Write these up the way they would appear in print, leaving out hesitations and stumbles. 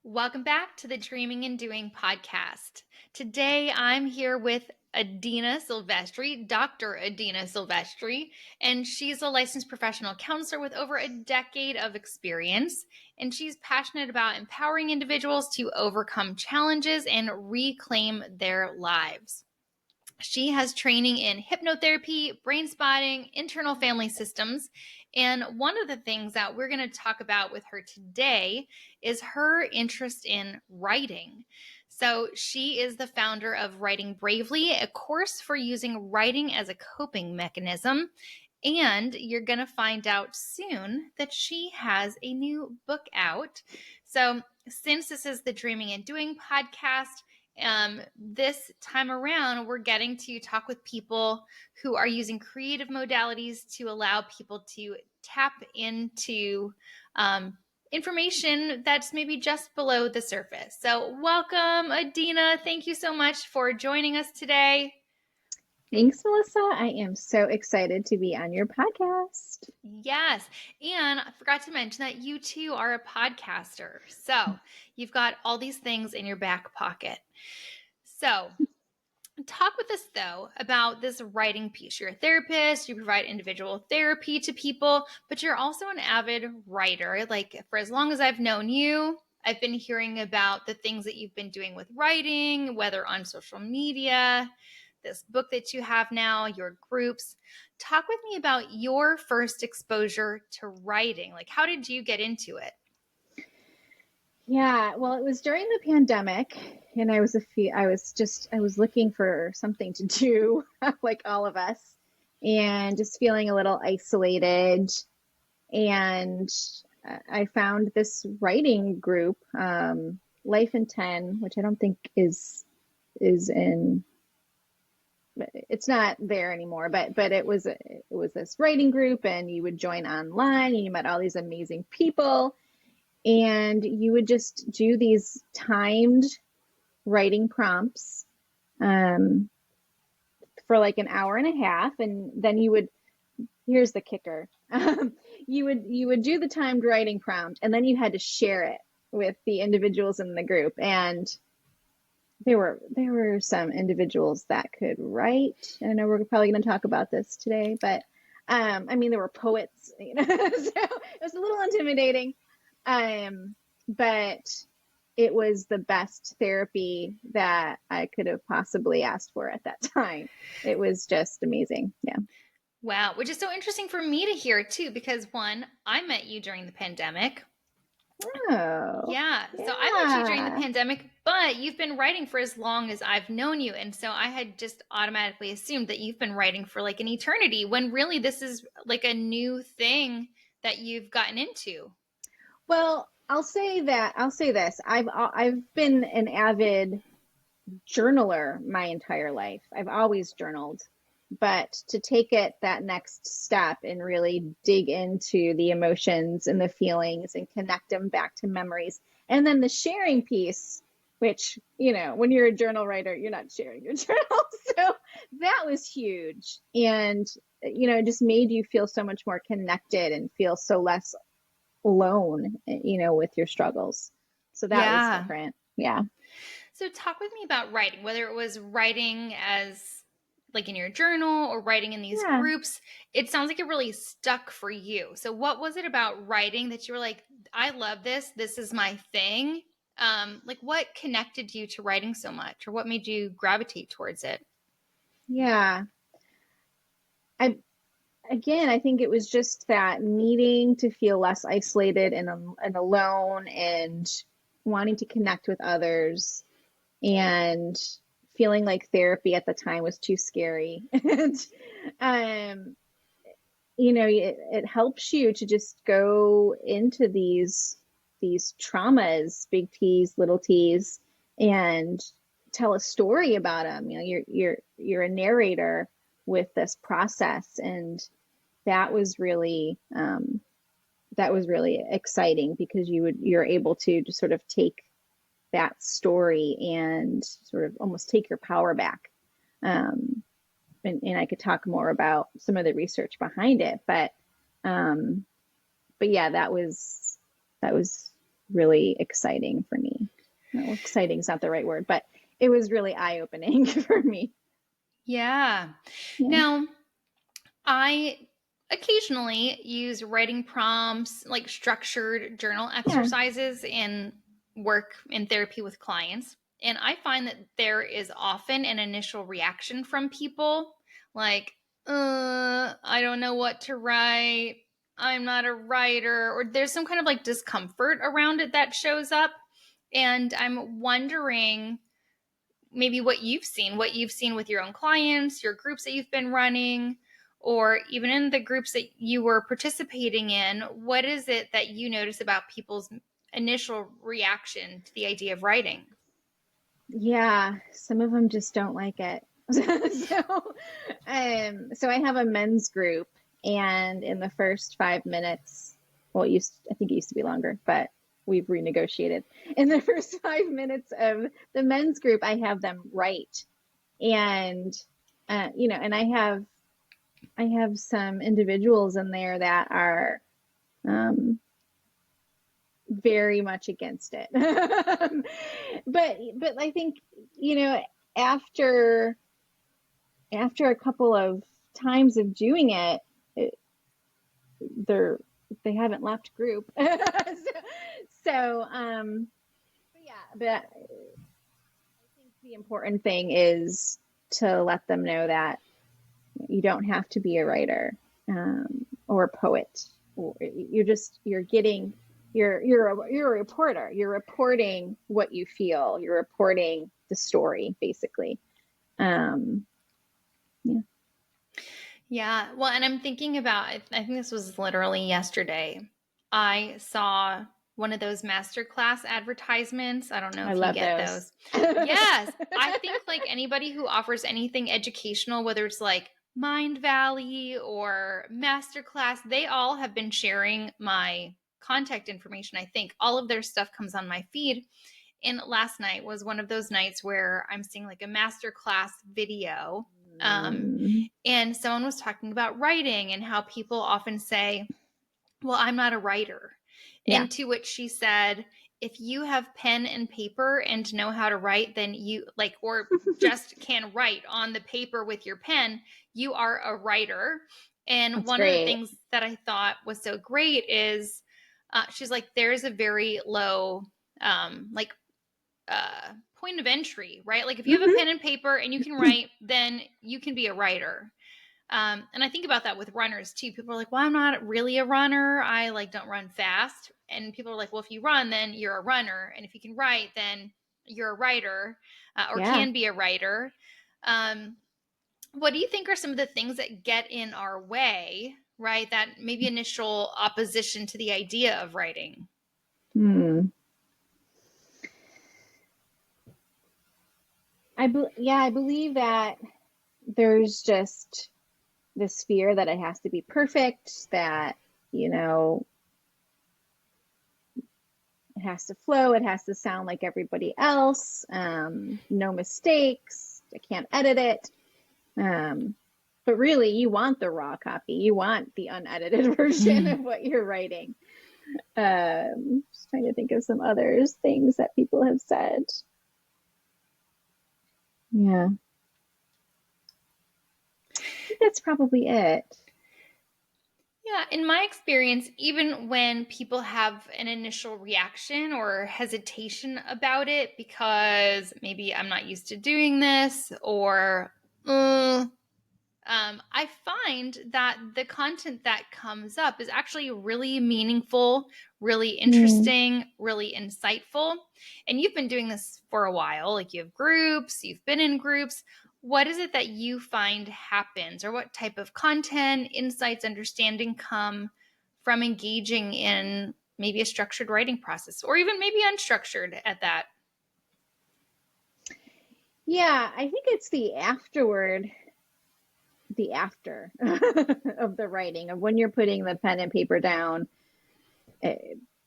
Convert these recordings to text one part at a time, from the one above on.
Welcome back to the Dreaming and Doing podcast. Today I'm here with Adina Silvestri, Dr. Adina Silvestri, and she's a licensed professional counselor with over a decade of experience. And she's passionate about empowering individuals to overcome challenges and reclaim their lives. She has training in hypnotherapy, brain spotting, internal family systems. And one of the things that we're going to talk about with her today is her interest in writing. So, she is the founder of Writing Bravely, a course for using writing as a coping mechanism. And you're going to find out soon that she has a new book out. So, since this is the Dreaming and Doing podcast, this time around, we're getting to talk with people who are using creative modalities to allow people to tap into information that's maybe just below the surface. So, welcome, Adina. Thank you so much for joining us today. Thanks, Melissa. I am so excited to be on your podcast. Yes. And I forgot to mention that you too are a podcaster. So, you've got all these things in your back pocket. So, talk with us though about this writing piece. You're a therapist, you provide individual therapy to people, but you're also an avid writer. Like for as long as I've known you, I've been hearing about the things that you've been doing with writing, whether on social media, this book that you have now, your groups. Talk with me about your first exposure to writing. Like, how did you get into it? Yeah, well, it was during the pandemic, and I was looking for something to do, like all of us, and just feeling a little isolated. And I found this writing group, Life in 10, which I don't think is in it's not there anymore, but it was this writing group, and you would join online and you met all these amazing people, and you would just do these timed writing prompts um, for like an hour and a half, and then here's the kicker. You would do the timed writing prompt, and then you had to share it with the individuals in the group. And there were some individuals that could write. I know we're probably going to talk about this today, but I mean, there were poets, so it was a little intimidating. But it was the best therapy that I could have possibly asked for at that time. It was just amazing. Yeah. Wow, which is so interesting for me to hear too, because one, I met you during the pandemic. Oh, Yeah. So I met you during the yeah. pandemic, but you've been writing for as long as I've known you. And so I had just automatically assumed that you've been writing for like an eternity when really this is like a new thing that you've gotten into. Well, I'll say this. I've been an avid journaler my entire life. I've always journaled, but to take it that next step and really dig into the emotions and the feelings and connect them back to memories. And then the sharing piece, which, when you're a journal writer, you're not sharing your journal. So that was huge. And, it just made you feel so much more connected and feel so less alone, with your struggles. So that was Yeah. different. Yeah. So talk with me about writing, whether it was writing as like in your journal or writing in these Yeah. groups. It sounds like it really stuck for you. So what was it about writing that you were like, I love this. This is my thing. Like what connected you to writing so much, or what made you gravitate towards it? Yeah. I Again, I think it was just that needing to feel less isolated and alone, and wanting to connect with others, and feeling like therapy at the time was too scary. And um, it helps you to just go into these traumas, big T's, little T's, and tell a story about them. You're a narrator with this process, and that was really exciting, because you're able to just sort of take that story and sort of almost take your power back. Um, and I could talk more about some of the research behind it, but yeah, that was really exciting for me. No, exciting is not the right word, but it was really eye-opening for me. Yeah. Yeah. Now, I occasionally use writing prompts, like structured journal Yeah. exercises in work in therapy with clients. And I find that there is often an initial reaction from people like, I don't know what to write. I'm not a writer. Or there's some kind of like discomfort around it that shows up. And I'm wondering maybe what you've seen with your own clients, your groups that you've been running, or even in the groups that you were participating in. What is it that you notice about people's initial reaction to the idea of writing? Yeah, some of them just don't like it. So I have a men's group, and in the first 5 minutes, well, I think it used to be longer, but we've renegotiated. In the first 5 minutes of the men's group, I have them write, and and I have some individuals in there that are um, very much against it. But I think, you know, after a couple of times of doing it, they're they haven't left group. But yeah, but I think the important thing is to let them know that you don't have to be a writer or a poet. You're getting you're a reporter. You're reporting what you feel. You're reporting the story, basically. Um, yeah. Yeah. Well, and I'm thinking about, I think this was literally yesterday. I saw one of those masterclass advertisements. I don't know I if you love get those. those. Yes. I think like anybody who offers anything educational, whether it's like Mind Valley or masterclass, they all have been sharing my contact information. I think all of their stuff comes on my feed. And last night was one of those nights where I'm seeing like a masterclass video. Um, Mm, and someone was talking about writing and how people often say, well, I'm not a writer. yeah. And to which she said, if you have pen and paper and know how to write, then you like, or just can write on the paper with your pen, you are a writer. And That's one of the great. things that I thought was so great is she's like, there's a very low, like, point of entry, right? Like if you have a Hmm. pen and paper and you can write, then you can be a writer. And I think about that with runners too. People are like, well, I'm not really a runner. I like don't run fast. And people are like, well, if you run, then you're a runner. And if you can write, then you're a writer or Yeah. can be a writer. Um, what do you think are some of the things that get in our way, right? That maybe initial opposition to the idea of writing? Hmm. Yeah, I believe that there's just this fear that it has to be perfect, that, you know, it has to flow, it has to sound like everybody else, no mistakes, I can't edit it. Um, but really, you want the raw copy, you want the unedited version of what you're writing. Just trying to think of some other things that people have said. Yeah, I think that's probably it. Yeah, in my experience, even when people have an initial reaction or hesitation about it because maybe I'm not used to doing this or I find that the content that comes up is actually really meaningful, really Mm. interesting, really insightful. And you've been doing this for a while. Like you have groups, you've been in groups. What is it that you find happens, or what type of content, insights, understanding come from engaging in maybe a structured writing process, or even maybe unstructured at that? Yeah, I think it's the afterward, the after of the writing, of when you're putting the pen and paper down. Uh,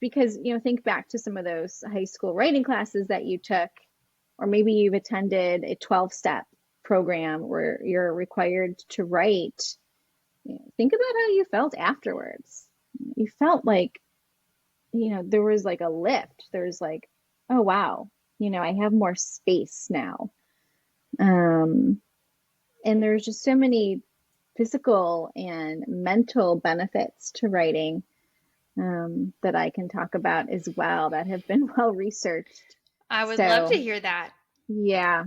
because, think back to some of those high school writing classes that you took, or maybe you've attended a 12-step program where you're required to write. Think about how you felt afterwards. You felt like there was like a lift. There's like, oh wow, I have more space now. Um, and there's just so many physical and mental benefits to writing that I can talk about as well that have been well researched. I would love to So, hear that. yeah.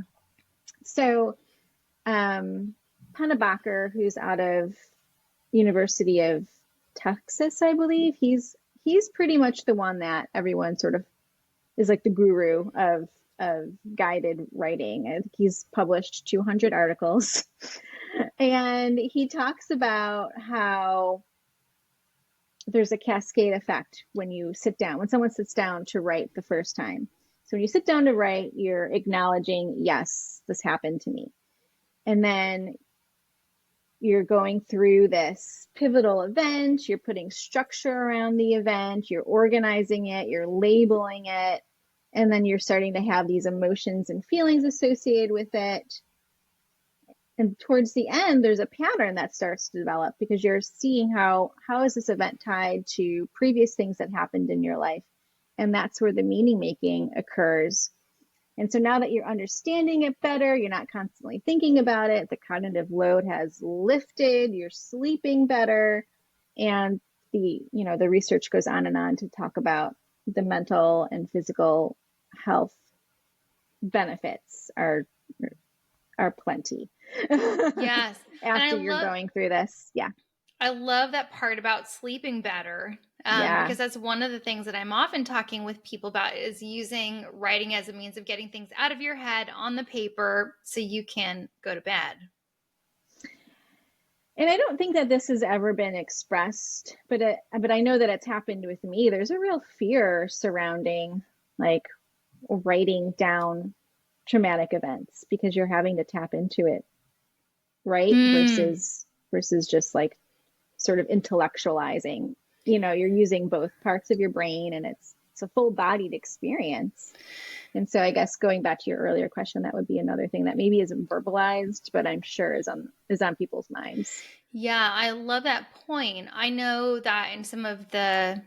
So, Pennebaker, who's out of University of Texas, I believe, he's pretty much the one that everyone sort of is like the guru of guided writing. I think he's published 200 articles, and he talks about how there's a cascade effect when someone sits down to write the first time. So when you sit down to write, you're acknowledging, yes, this happened to me. And then you're going through this pivotal event, you're putting structure around the event, you're organizing it, you're labeling it, and then you're starting to have these emotions and feelings associated with it. And towards the end, there's a pattern that starts to develop because you're seeing how is this event tied to previous things that happened in your life. And that's where the meaning making occurs. And so now that you're understanding it better, you're not constantly thinking about it, the cognitive load has lifted, you're sleeping better, and the research goes on and on to talk about the mental and physical health benefits are plenty Yes. And after you're going through this. Yeah. I love that part about sleeping better, Yeah. because that's one of the things that I'm often talking with people about is using writing as a means of getting things out of your head on the paper so you can go to bed. And I don't think that this has ever been expressed, but I know that it's happened with me. There's a real fear surrounding like writing down traumatic events because you're having to tap into it, right? Mm. Versus just like sort of intellectualizing. You're using both parts of your brain, and it's a full-bodied experience. And so I guess going back to your earlier question, that would be another thing that maybe isn't verbalized, but I'm sure is on people's minds. Yeah, I love that point. I know that in some of the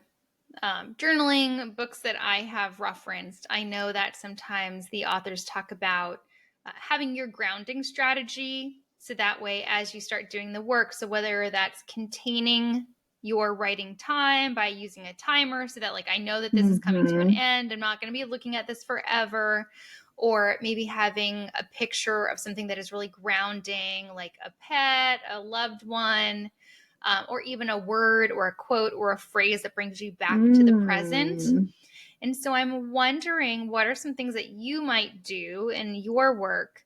journaling books that I have referenced, I know that sometimes the authors talk about having your grounding strategy. So that way, as you start doing the work, so whether that's containing your writing time by using a timer so that, like, I know that this is coming to an Mm-hmm. end, I'm not going to be looking at this forever, or maybe having a picture of something that is really grounding, like a pet, a loved one, or even a word or a quote or a phrase that brings you back to the present. Mm. And so I'm wondering, what are some things that you might do in your work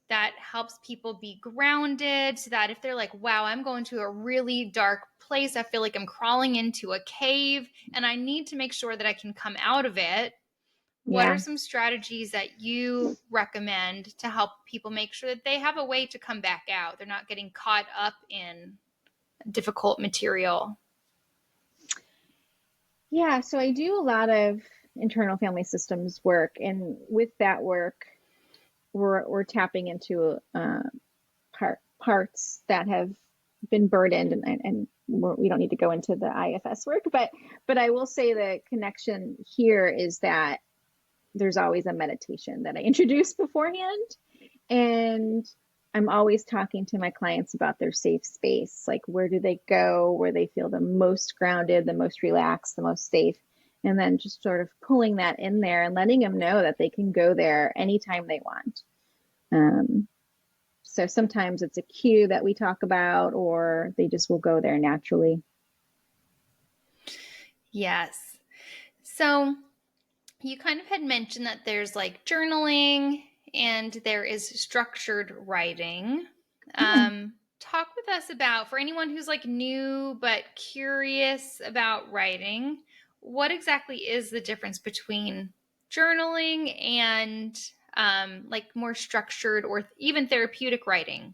that helps people be grounded so that if they're like, wow, I'm going to a really dark place, I feel like I'm crawling into a cave and I need to make sure that I can come out of it. What are Yeah. some strategies that you recommend to help people make sure that they have a way to come back out? They're not getting caught up in difficult material. Yeah. So I do a lot of internal family systems work, and with that work, we're tapping into parts that have been burdened, and we don't need to go into the IFS work, but I will say the connection here is that there's always a meditation that I introduce beforehand, and I'm always talking to my clients about their safe space, like where do they go, where they feel the most grounded, the most relaxed, the most safe, and then just sort of pulling that in there and letting them know that they can go there anytime they want. Um, so sometimes it's a cue that we talk about, or they just will go there naturally. Yes. So you kind of had mentioned that there's like journaling and there is structured writing. Yeah. Talk with us about, for anyone who's like new but curious about writing, what exactly is the difference between journaling and like more structured or even therapeutic writing?